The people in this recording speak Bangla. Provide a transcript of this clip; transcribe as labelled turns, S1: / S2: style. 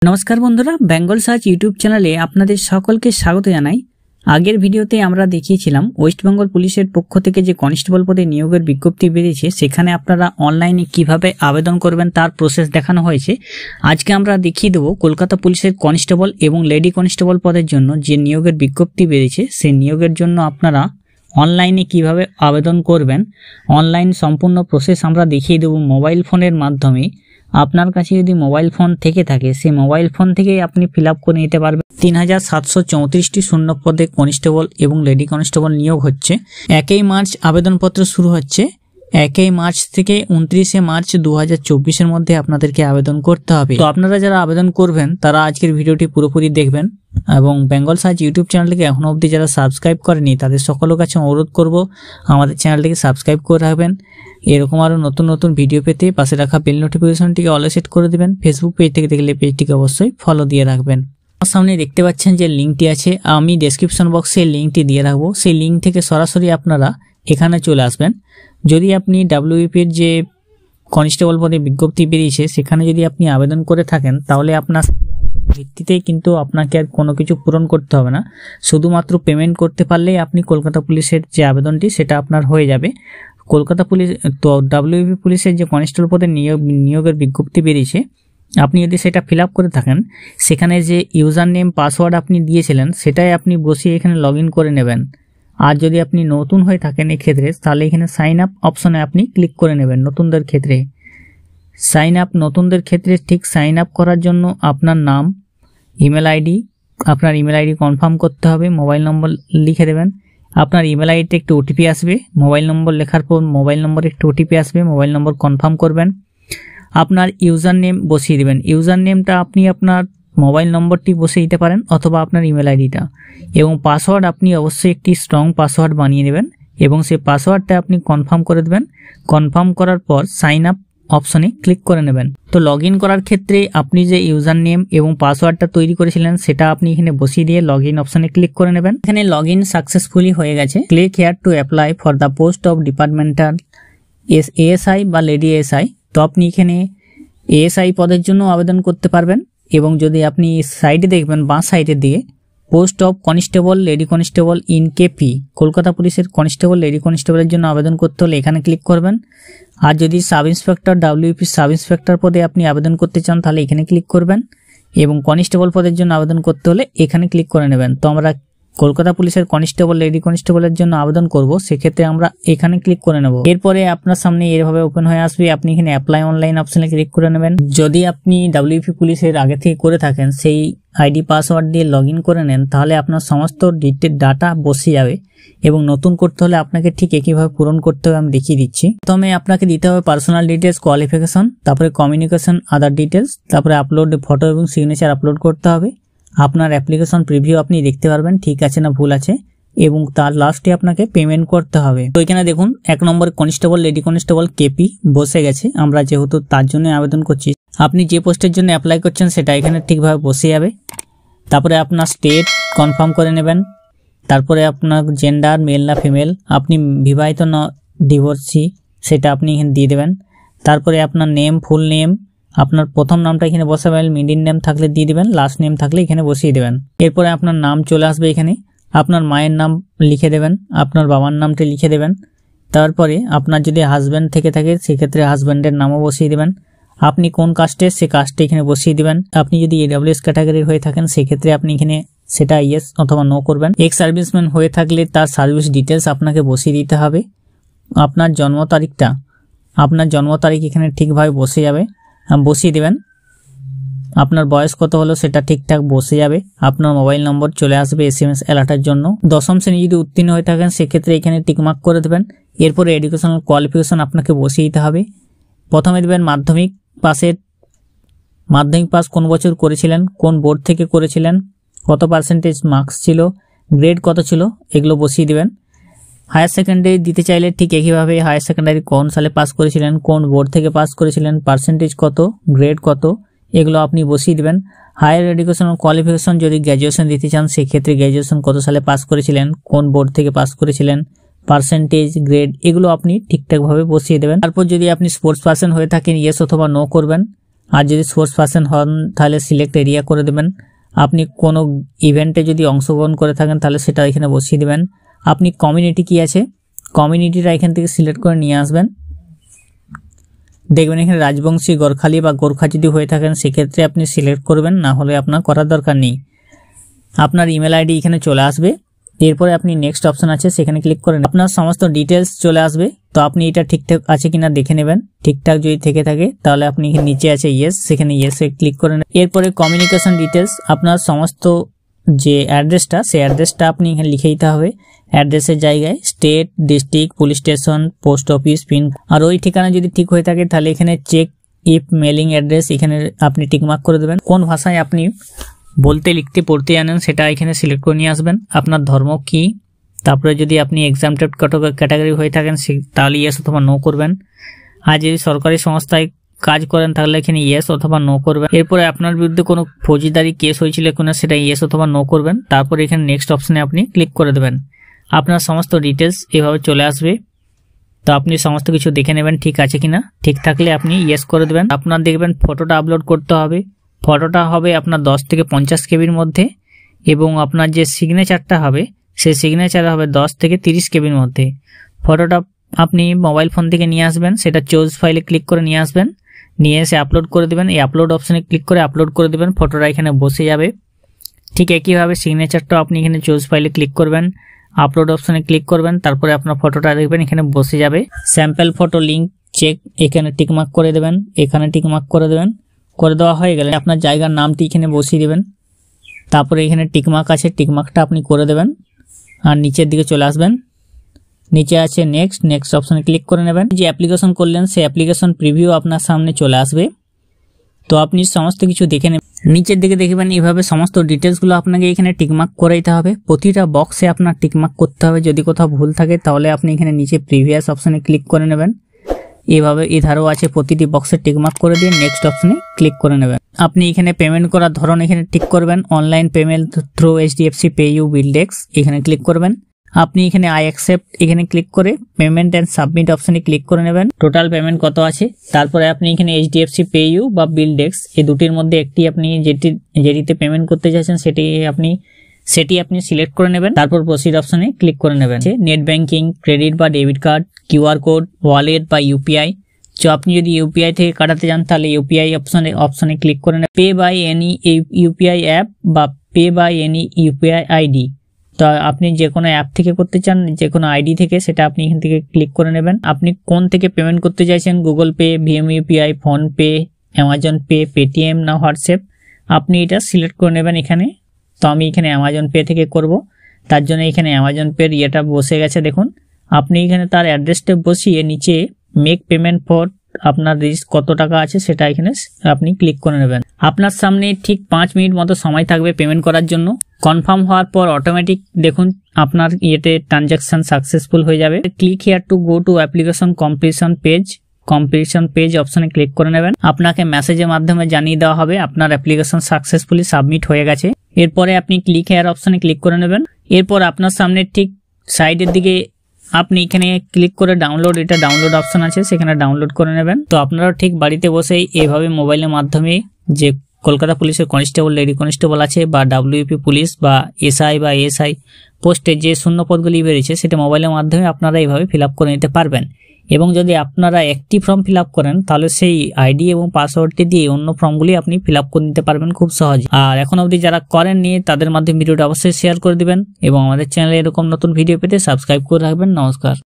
S1: নমস্কার বন্ধুরা, বেঙ্গল সার্চ ইউটিউব চ্যানেলে আপনাদের সকলকে স্বাগত জানাই। আগের ভিডিওতে আমরা দেখিয়েছিলাম ওয়েস্ট বেঙ্গল পুলিশের পক্ষ থেকে যে কনস্টেবল পদে নিয়োগের বিজ্ঞপ্তি বেরিয়েছে, সেখানে আপনারা অনলাইনে কিভাবে আবেদন করবেন তার প্রসেস দেখানো হয়েছে। আজকে আমরা দেখিয়ে দেবো কলকাতা পুলিশের কনস্টেবল এবং লেডি কনস্টেবল পদের জন্য যে নিয়োগের বিজ্ঞপ্তি বেরিয়েছে, সেই নিয়োগের জন্য আপনারা অনলাইনে কিভাবে আবেদন করবেন। অনলাইন সম্পূর্ণ প্রসেস আমরা দেখিয়ে দেবো মোবাইল ফোনের মাধ্যমে। আপনার কাছে যদি মোবাইল ফোন থেকে থাকে, সেই মোবাইল ফোন থেকেই আপনি ফিল আপ করে নিতে পারবেন। 3734টি শূন্য পদে কনস্টেবল এবং লেডি কনস্টেবল নিয়োগ হচ্ছে। 1 মার্চ আবেদনপত্র শুরু হচ্ছে। 1 মার্চ থেকে 29 মার্চ 2024-এর মধ্যে আপনাদেরকে আবেদন করতে হবে। তো আপনারা যারা আবেদন করবেন তারা আজকের ভিডিওটি পুরোপুরি দেখবেন এবং বেঙ্গল সার্চ ইউটিউব চ্যানেলটিকে এখনো অবধি যারা সাবস্ক্রাইব করেনি তাদের সকলের কাছে অনুরোধ করব আমাদের চ্যানেলটিকে সাবস্ক্রাইব করে রাখবেন। এরকম আরও নতুন নতুন ভিডিও পেতে পাশে রাখা বেল নোটিফিকেশনটিকে অলে সেট করে দেবেন। ফেসবুক পেজ থেকে দেখলে পেজটিকে অবশ্যই ফলো দিয়ে রাখবেন। আমার সামনে দেখতে পাচ্ছেন যে লিঙ্কটি আছে, আমি ডেসক্রিপশন বক্সে লিঙ্কটি দিয়ে রাখবো। সেই লিঙ্ক থেকে সরাসরি আপনারা এখানে চলে আসবেন। যদি আপনি ডাব্লিউবিপির যে কনস্টেবল পদে বিজ্ঞপ্তি বেরিয়েছে সেখানে যদি আপনি আবেদন করে থাকেন, তাহলে আপনার ভিত্তিতেই কিন্তু আপনাকে আর কোনো কিছু পূরণ করতে হবে না। শুধুমাত্র পেমেন্ট করতে পারলেই আপনি কলকাতা পুলিশের যে আবেদনটি সেটা আপনার হয়ে যাবে। কলকাতা পুলিশ তো ডাব্লিউবি পুলিশের যে কনস্টেবল পদে নিয়োগের বিজ্ঞপ্তি বেরিয়েছে, আপনি যদি সেটা ফিল আপ করে থাকেন, সেখানে যে ইউজার নেম পাসওয়ার্ড আপনি দিয়েছিলেন সেটাই আপনি বসিয়ে এখানে লগ ইন করে নেবেন। আর যদি আপনি নতুন হয়ে থাকেন এক্ষেত্রে, তাহলে এখানে সাইন আপ অপশনে আপনি ক্লিক করে নেবেন। নতুনদের ক্ষেত্রে নতুনদের ক্ষেত্রে ঠিক সাইন আপ করার জন্য আপনার নাম, ইমেল আইডি, আপনার ইমেল আইডি কনফার্ম করতে হবে। মোবাইল নম্বর লিখে দেবেন। আপনার ইমেল আইডিতে একটু ওটিপি আসবে। মোবাইল নম্বর লেখার পর মোবাইল নম্বরে একটু ওটিপি আসবে। মোবাইল নম্বর কনফার্ম করবেন। আপনার ইউজার নেম বসিয়ে দেবেন। ইউজার নেমটা আপনি আপনার মোবাইল নম্বরটি বসিয়ে দিতে পারেন অথবা আপনার ইমেল আইডিটা। এবং পাসওয়ার্ড আপনি অবশ্যই একটি স্ট্রং পাসওয়ার্ড বানিয়ে নেবেন এবং সেই পাসওয়ার্ডটা আপনি কনফার্ম করে দেবেন। কনফার্ম করার পর সাইন আপ অপশনে ক্লিক করে নেবেন। তো লগ ইন করার ক্ষেত্রে আপনি যে ইউজার নেম এবং পাসওয়ার্ডটা তৈরি করেছিলেন সেটা আপনি এখানে বসিয়ে দিয়ে লগ ইন অপশনে ক্লিক করে নেবেন। এখানে লগ ইন সাকসেসফুলি হয়ে গেছে। Click here to apply for the post of departmental ASI বা লেডি এএসআই। তো আপনি এখানে এএসআই পদের জন্য আবেদন করতে পারবেন। এবং যদি আপনি সাইডে দেখবেন বাঁ সাইডের দিকে post of constable lady constable in KP, Kolkata পুলিশের কনস্টেবল লেডি কনস্টেবলের জন্য আবেদন করতে হলে এখানে ক্লিক করবেন। আর যদি sub inspector WP sub inspector পদে আপনি আবেদন করতে চান তাহলে এখানে ক্লিক করবেন। এবং কনস্টেবল পদের জন্য আবেদন করতে হলে এখানে ক্লিক করে নেবেন। তো আমরা কলকাতা পুলিশের কনস্টেবল লেডি কনস্টেবলের জন্য আবেদন করব, সেক্ষেত্রে আমরা এখানে ক্লিক করে নেব। এরপরে আপনার সামনে এভাবে ওপেন হয়ে আসবে। আপনি এখানে অ্যাপ্লাই অনলাইন অপশনে ক্লিক করে নেবেন। যদি আপনি ডাব্লিউপি পুলিশের আগে থেকে করে থাকেন, সেই আইডি পাসওয়ার্ড দিয়ে লগ ইন করে নেন, তাহলে আপনার সমস্ত ডাটা বসে যাবে। এবং নতুন করতে হলে আপনাকে ঠিক একইভাবে পূরণ করতে হবে, আমি দেখিয়ে দিচ্ছি। প্রথমে আপনাকে দিতে হবে পার্সোনাল ডিটেলস, কোয়ালিফিকেশন, তারপরে কমিউনিকেশন, আদার ডিটেলস, তারপরে আপলোড ফটো এবং সিগনেচার আপলোড করতে হবে। আপনার অ্যাপ্লিকেশন প্রিভিউ আপনি দেখতে পারবেন ঠিক আছে না ভুল আছে, এবং তার লাস্টে আপনাকে পেমেন্ট করতে হবে। তো এখানে দেখুন 1 নম্বর কনস্টেবল লেডি কনস্টেবল কেপি বসে গেছে। আমরা যেহেতু তার জন্য আবেদন করছি, আপনি যে পোস্টের জন্য অ্যাপ্লাই করছেন সেটা এখানে ঠিকভাবে বসে যাবে। তারপরে আপনার স্টেট কনফার্ম করে নেবেন। তারপরে আপনার জেন্ডার মেল না ফিমেল, আপনি বিবাহিত না ডিভোর্সি, সেটা আপনি এখানে দিয়ে দেবেন। তারপরে আপনার নেম, ফুল নেম, আপনার প্রথম নামটা এখানে বসাবেন, মিডিল নেম থাকলে দিয়ে দিবেন, লাস্ট নেম থাকলে এখানে বসিয়ে দেবেন। এরপরে আপনার নাম চলে আসবে এখানে। আপনার মায়ের নাম লিখে দেবেন, আপনার বাবার নামটি লিখে দেবেন। তারপরে আপনার যদি হাজব্যান্ড থেকে থাকে সেক্ষেত্রে হাজব্যান্ডের নামও বসিয়ে দেবেন। আপনি কোন কাস্টের সে কাস্টে এখানে বসিয়ে দিবেন। আপনি যদি এডব্লিউএস ক্যাটাগরির হয়ে থাকেন সেক্ষেত্রে আপনি এখানে সেটা ইয়েস অথবা নো করবেন। এক্স সার্ভিসম্যান হয়ে থাকলে তার সার্ভিস ডিটেলস আপনাকে বসিয়ে দিতে হবে। আপনার জন্ম তারিখ এখানে ঠিকভাবে বসে যাবে, বসিয়ে দেবেন। আপনার বয়স কত হলো সেটা ঠিকঠাক বসে যাবে। আপনার মোবাইল নম্বর চলে আসবে SMS অ্যালার্টের জন্য। দশম শ্রেণী যদি উত্তীর্ণ হয়ে থাকেন সেক্ষেত্রে এখানে টিকমার্ক করে দেবেন। এরপরে এডুকেশনাল কোয়ালিফিকেশন আপনাকে বসিয়ে দিতে হবে। প্রথমে দেবেন মাধ্যমিক পাস কোন বছর করেছিলেন, কোন বোর্ড থেকে করেছিলেন, কত পার্সেন্টেজ মার্কস ছিল, গ্রেড কত ছিল, এগুলো বসিয়ে দেবেন। হায়ার সেকেন্ডারি দিতে চাইলে ঠিক একইভাবে হায়ার সেকেন্ডারি কোন সালে পাস করেছিলেন, কোন বোর্ড থেকে পাস করেছিলেন, পার্সেন্টেজ কত, গ্রেড কত, এগুলো আপনি বসিয়ে দেবেন। হায়ার এডুকেশনাল কোয়ালিফিকেশন যদি গ্র্যাজুয়েশন দিতে চান সেক্ষেত্রে গ্র্যাজুয়েশন কত সালে পাস করেছিলেন, কোন বোর্ড থেকে পাস করেছিলেন, পার্সেন্টেজ, গ্রেড, এগুলো আপনি ঠিকঠাকভাবে বসিয়ে দেবেন। তারপর যদি আপনি স্পোর্টস পার্সন হয়ে থাকেন ইয়েস অথবা নো করবেন। আর যদি সোর্স পারসন হন তাহলে সিলেক্ট এরিয়া করে দেবেন। আপনি কোনো ইভেন্টে যদি অংশগ্রহণ করে থাকেন তাহলে সেটা এখানে বসিয়ে দেবেন। আপনি কমিউনিটি কি আছে, কমিউনিটিটা এখান থেকে সিলেক্ট করে নিয়ে আসবেন। দেখবেন এখানে রাজবংশী, গোর্খালি বা গোর্খা যদি হয়ে থাকেন সেক্ষেত্রে আপনি সিলেক্ট করবেন, না হলে আপনার করার দরকার নেই। আপনার ইমেল আইডি এখানে চলে আসবে। এরপরে আপনি নেক্সট অপশন আছে সেখানে ক্লিক করেন, আপনার সমস্ত ডিটেলস চলে আসবে। তো আপনি এটা ঠিকঠাক আছে কিনা দেখে নেবেন। ঠিকঠাক যদি থেকে থাকে তাহলে আপনি এখানে নিচে আছে ইয়েস, সেখানে ইয়েসে ক্লিক করেন। এরপরে কমিউনিকেশন ডিটেলস, আপনার সমস্ত যে অ্যাড্রেসটা সেই অ্যাড্রেসটা আপনি এখানে লিখে দিতে হবে। অ্যাড্রেসের জায়গায় state, district, police station, post office, pin. আর ওই ঠিকানা যদি ঠিক হয়ে থাকে তাহলে এখানে চেক ইফ মেলিং অ্যাড্রেস এখানে আপনি টিকমার্ক করে দেবেন। কোন ভাষায় আপনি বলতে, লিখতে, পড়তে জানেন সেটা এখানে সিলেক্ট করে নিয়ে আসবেন। আপনার ধর্ম কি, তারপরে যদি আপনি এক্সামটেড ক্যাটাগরি হয়ে থাকেন তাহলে ইয়েস অথবা নো করবেন। আর যদি সরকারি সংস্থায় কাজ করেন তাহলে এখানে ইয়েস অথবা নো করবেন। এরপরে আপনার বিরুদ্ধে কোনো ফৌজদারি কেস হয়েছিল কিনা সেটা ইয়েস অথবা নো করবেন। তারপরে এখানে নেক্সট অপশনে আপনি ক্লিক করে দেবেন। আপনার সমস্ত ডিটেলস এভাবে চলে আসবে। তো আপনি সমস্ত কিছু দেখে নেবেন ঠিক আছে কিনা। ঠিক থাকলে আপনি ইয়েস করে দেবেন। আপনার দেখবেন ফটোটা আপলোড করতে হবে। ফটোটা হবে আপনার 10 থেকে 50 কেবির মধ্যে, এবং আপনার যে সিগনেচারটা হবে সেই সিগনেচার হবে 10 থেকে 30 কেবির মধ্যে। ফটোটা আপনি মোবাইল ফোন থেকে নিয়ে আসবেন, সেটা চুজ ফাইলে ক্লিক করে নিয়ে আসবেন, নিয়ে এসে আপলোড করে দেবেন। এই আপলোড অপশনে ক্লিক করে আপলোড করে দেবেন, ফটোটা এখানে বসে যাবে। ঠিক একইভাবে সিগনেচারটাও আপনি এখানে চুজ ফাইলে ক্লিক করবেন, আপলোড অপশনে ক্লিক করবেন, তারপরে আপনার ফটোটা দেখবেন এখানে বসে যাবে। স্যাম্পল ফটো লিঙ্ক চেক এখানে টিকমার্ক করে দেবেন, এখানে টিকমার্ক করে দেবেন। করে দেওয়া হয়ে গেলে আপনার জায়গার নামটি এখানে বসিয়ে দেবেন। তারপরে এখানে টিকমার্ক আছে, টিকমার্কটা আপনি করে দেবেন আর নিচের দিকে চলে আসবেন। নিচে আছে নেক্সট অপশনে ক্লিক করে নেবেন। যে অ্যাপ্লিকেশন করলেন সেই অ্যাপ্লিকেশন প্রিভিউ আপনার সামনে চলে আসবে। তো আপনি সমস্ত কিছু দেখে নেবেন। নিচের দিকে দেখবেন এইভাবে সমস্ত ডিটেলসগুলো আপনাকে এখানে টিকমার্ক করে দিতে হবে। প্রতিটা বক্সে আপনার টিকমার্ক করতে হবে। যদি কোথাও ভুল থাকে তাহলে আপনি এখানে নিচে প্রিভিয়াস অপশনে ক্লিক করে নেবেন। এইভাবে এধারও আছে, প্রতিটি বক্সে টিকমার্ক করে দিয়ে নেক্সট অপশনে ক্লিক করে নেবেন। আপনি এখানে পেমেন্ট করার ধরন এখানে টিক করবেন। Online payment through HDFC PayU বিলডেক্স এখানে ক্লিক করবেন। আপনি এখানে আই অ্যাকসেপ্ট এখানে ক্লিক করে পেমেন্ট অ্যান্ড সাবমিট অপশনে ক্লিক করে নেবেন। টোটাল পেমেন্ট কত আছে, তারপরে আপনি এখানে HDFC PayU বা বিলডেক্স এই দুটির মধ্যে একটি আপনি যেটিতে পেমেন্ট করতে চাইছেন সেটি আপনি সিলেক্ট করে নেবেন। তারপর প্রসিড অপশনে ক্লিক করে নেবেন। নেট ব্যাংকিং, ক্রেডিট বা debit card, QR code, wallet বা UPI। তো আপনি যদি UPI থেকে কাটাতে চান তাহলে UPI অপশনে ক্লিক করে নেবেন। Pay by any UPI app বা pay by any UPI ID। তো আপনি যে কোনো অ্যাপ থেকে করতে চান, যে কোনো আইডি থেকে, সেটা আপনি এখান থেকে ক্লিক করে নেবেন। আপনি কোন থেকে পেমেন্ট করতে চাইছেন, Google pay, VM UPI, PhonePe, Amazon pay, Paytm না হোয়াটসঅ্যাপ, আপনি এটা সিলেক্ট করে নেবেন এখানে। তো আমি এখানে অ্যামাজন পে থেকে করব, তার জন্য এখানে অ্যামাজন পের ইয়েটা বসে গেছে দেখুন। আপনি এখানে তার অ্যাড্রেসটা বসিয়ে নিচে মেক পেমেন্ট ফর আপনার কত টাকা আছে সেটা এখানে আপনি ক্লিক করে নেবেন। আপনার সামনে ঠিক 5 মিনিট মতো সময় থাকবে পেমেন্ট করার জন্য। কনফার্ম হওয়ার পর অটোমেটিক দেখুন আপনার ইয়েতে ট্রানজাকশন সাকসেসফুল হয়ে যাবে। Click here to go to application completion page অপশনে ক্লিক করে নেবেন। আপনাকে মেসেজের মাধ্যমে জানিয়ে দেওয়া হবে আপনার অ্যাপ্লিকেশন সাকসেসফুলি সাবমিট হয়ে গেছে। এরপরে আপনি ক্লিক হিয়ার অপশনে ক্লিক করে নেবেন। এরপর আপনার সামনে ঠিক সাইডের দিকে আপনি এখানে ক্লিক করে ডাউনলোড অপশন আছে, সেখানে ডাউনলোড করে নেবেন। তো আপনারা ঠিক বাড়িতে বসেই এভাবে মোবাইলের মাধ্যমে যে কলকাতা পুলিশের কনস্টেবল, লেডি কনস্টেবল আছে বা WP পুলিশ বা SI বা ASI পোস্টে যে শূন্য পদগুলি বেরিয়েছে সেটা মোবাইলের মাধ্যমে আপনারা এইভাবে ফিল আপ করে নিতে পারবেন। এবং যদি আপনারা একটি ফর্ম ফিল আপ করেন তাহলে সেই আইডি এবং পাসওয়ার্ডটি দিয়ে অন্য ফর্মগুলি আপনি ফিল আপ করে নিতে পারবেন খুব সহজে। আর এখন অবধি যারা করেননি তাদের মাধ্যমে ভিডিওটা অবশ্যই শেয়ার করে দিবেন এবং আমাদের চ্যানেলে এরকম নতুন ভিডিও পেতে সাবস্ক্রাইব করে রাখবেন। নমস্কার।